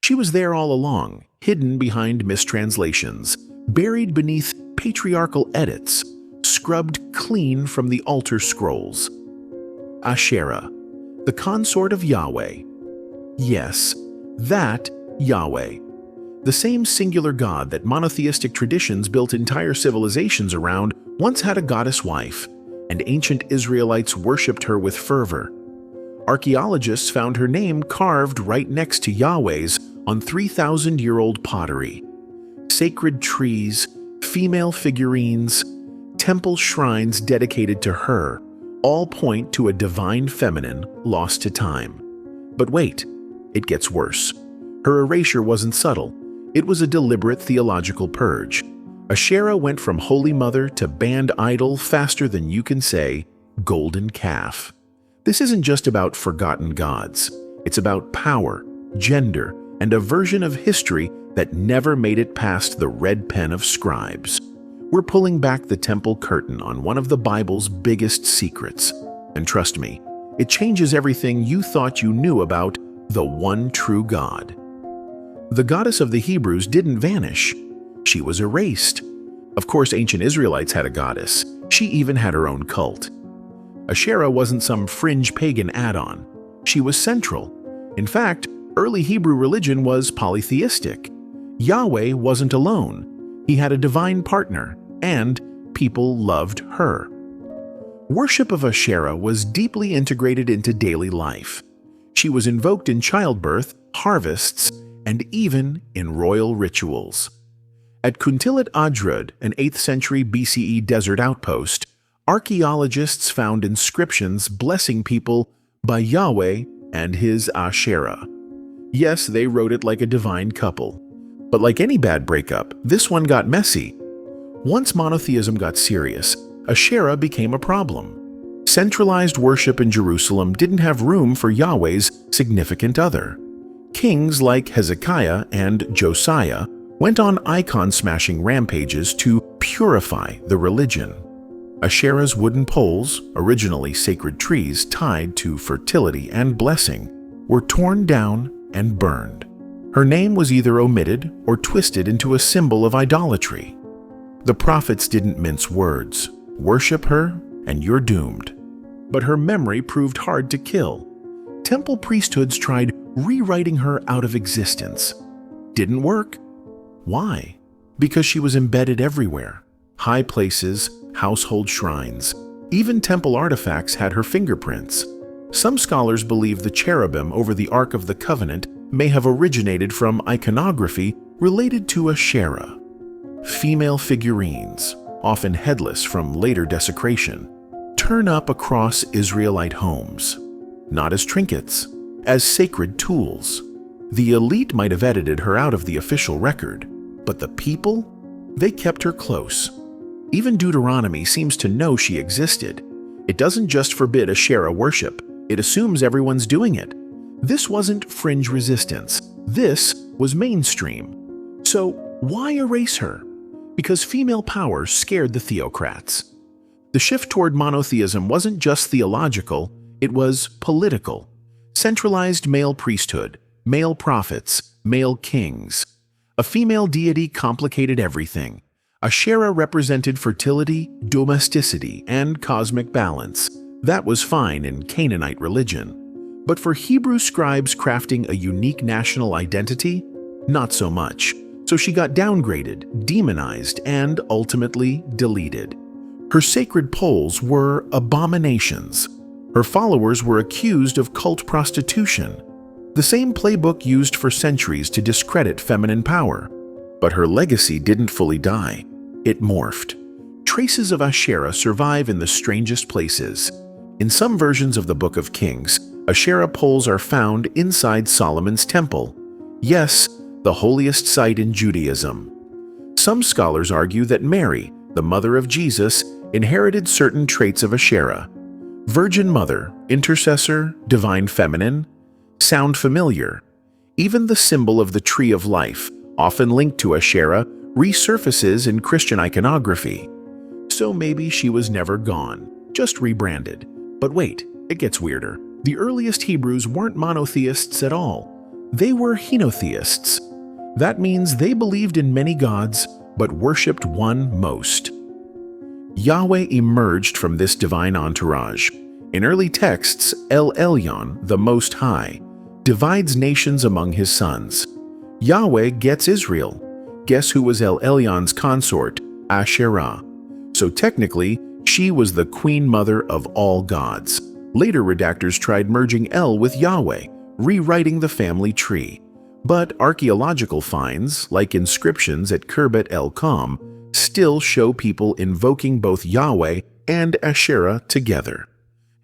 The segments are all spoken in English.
She was there all along, hidden behind mistranslations, buried beneath patriarchal edits, scrubbed clean from the altar scrolls. Asherah, the consort of Yahweh. Yes, that Yahweh. The same singular God that monotheistic traditions built entire civilizations around once had a goddess wife, and ancient Israelites worshipped her with fervor. Archaeologists found her name carved right next to Yahweh's on 3,000-year-old pottery. Sacred trees, female figurines, temple shrines dedicated to her all point to a divine feminine lost to time. But wait, it gets worse. Her erasure wasn't subtle. It was a deliberate theological purge. Asherah went from Holy Mother to banned idol faster than you can say golden calf. This isn't just about forgotten gods. It's about power, gender, and a version of history that never made it past the red pen of scribes. We're pulling back the temple curtain on one of the Bible's biggest secrets. And trust me, it changes everything you thought you knew about the one true God. The goddess of the Hebrews didn't vanish. She was erased. Of course, ancient Israelites had a goddess. She even had her own cult. Asherah wasn't some fringe pagan add-on. She was central. In fact, early Hebrew religion was polytheistic. Yahweh wasn't alone. He had a divine partner, and people loved her. Worship of Asherah was deeply integrated into daily life. She was invoked in childbirth, harvests, and even in royal rituals. At Kuntilat Adrud, an 8th century BCE desert outpost, archaeologists found inscriptions blessing people by Yahweh and his Asherah. Yes, they wrote it like a divine couple. But like any bad breakup, this one got messy. Once monotheism got serious, Asherah became a problem. Centralized worship in Jerusalem didn't have room for Yahweh's significant other. Kings like Hezekiah and Josiah went on icon-smashing rampages to purify the religion. Asherah's wooden poles, originally sacred trees tied to fertility and blessing, were torn down and burned. Her name was either omitted or twisted into a symbol of idolatry. The prophets didn't mince words. Worship her and you're doomed. But her memory proved hard to kill. Temple priesthoods tried rewriting her out of existence. Didn't work. Why? Because she was embedded everywhere. High places, household shrines, even temple artifacts had her fingerprints. Some scholars believe the cherubim over the Ark of the Covenant may have originated from iconography related to Asherah. Female figurines, often headless from later desecration, turn up across Israelite homes, not as trinkets, as sacred tools. The elite might have edited her out of the official record, but the people, they kept her close. Even Deuteronomy seems to know she existed. It doesn't just forbid Asherah worship, it assumes everyone's doing it. This wasn't fringe resistance. This was mainstream. So why erase her? Because female power scared the theocrats. The shift toward monotheism wasn't just theological, it was political. Centralized male priesthood, male prophets, male kings. A female deity complicated everything. Asherah represented fertility, domesticity, and cosmic balance. That was fine in Canaanite religion. But for Hebrew scribes crafting a unique national identity, not so much. So she got downgraded, demonized, and ultimately deleted. Her sacred poles were abominations. Her followers were accused of cult prostitution, the same playbook used for centuries to discredit feminine power. But her legacy didn't fully die. It morphed. Traces of Asherah survive in the strangest places. In some versions of the Book of Kings, Asherah poles are found inside Solomon's temple. Yes, the holiest site in Judaism. Some scholars argue that Mary, the mother of Jesus, inherited certain traits of Asherah. Virgin Mother, intercessor, divine feminine. Sound familiar? Even the symbol of the tree of life, often linked to Asherah, resurfaces in Christian iconography. So maybe she was never gone, just rebranded. But wait, it gets weirder. The earliest Hebrews weren't monotheists at all. They were henotheists. That means they believed in many gods, but worshipped one most. Yahweh emerged from this divine entourage. In early texts, El Elyon, the Most High, divides nations among his sons. Yahweh gets Israel. Guess who was El Elyon's consort? Asherah. So technically, she was the queen mother of all gods. Later redactors tried merging El with Yahweh, rewriting the family tree. But archaeological finds, like inscriptions at Khirbet el-Qam, still show people invoking both Yahweh and Asherah together.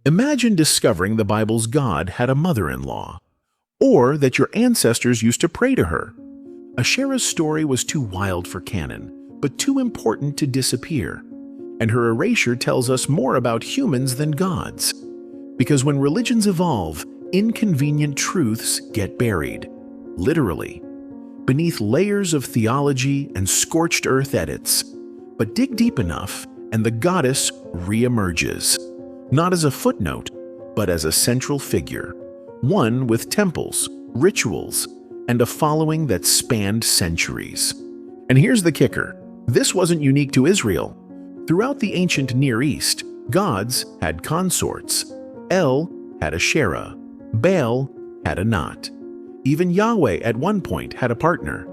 Imagine discovering the Bible's God had a mother-in-law, or that your ancestors used to pray to her. Asherah's story was too wild for canon, but too important to disappear. And her erasure tells us more about humans than gods. Because when religions evolve, inconvenient truths get buried, literally, beneath layers of theology and scorched earth edits. But dig deep enough, and the goddess re-emerges, not as a footnote, but as a central figure, one with temples, rituals, and a following that spanned centuries. And here's the kicker. This wasn't unique to Israel. Throughout the ancient Near East, gods had consorts. El had Asherah. Baal had a knot. Even Yahweh at one point had a partner.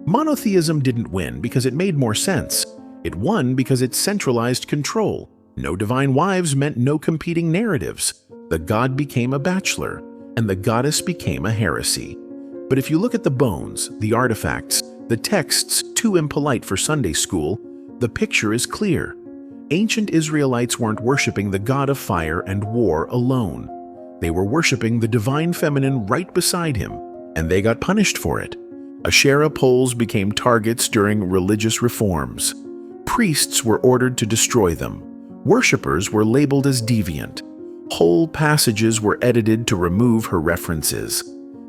Monotheism didn't win because it made more sense. It won because it centralized control. No divine wives meant no competing narratives. The god became a bachelor, and the goddess became a heresy. But if you look at the bones, the artifacts, the texts too impolite for Sunday school, the picture is clear. Ancient Israelites weren't worshiping the god of fire and war alone. They were worshiping the divine feminine right beside him, and they got punished for it. Asherah poles became targets during religious reforms. Priests were ordered to destroy them. Worshippers were labeled as deviant. Whole passages were edited to remove her references.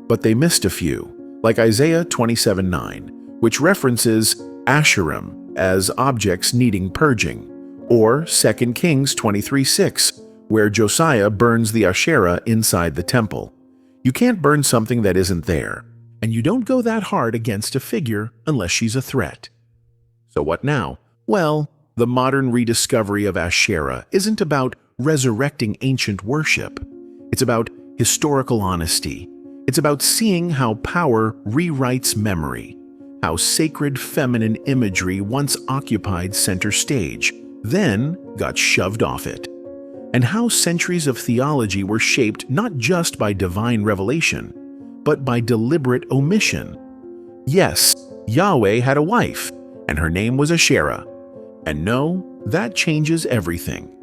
But they missed a few, like Isaiah 27:9, which references Asherim as objects needing purging, or 2 Kings 23:6, where Josiah burns the Asherah inside the temple. You can't burn something that isn't there, and you don't go that hard against a figure unless she's a threat. So what now? Well, the modern rediscovery of Asherah isn't about resurrecting ancient worship. It's about historical honesty. It's about seeing how power rewrites memory, how sacred feminine imagery once occupied center stage, then got shoved off it, and how centuries of theology were shaped not just by divine revelation, but by deliberate omission. Yes, Yahweh had a wife, and her name was Asherah. And no, that changes everything.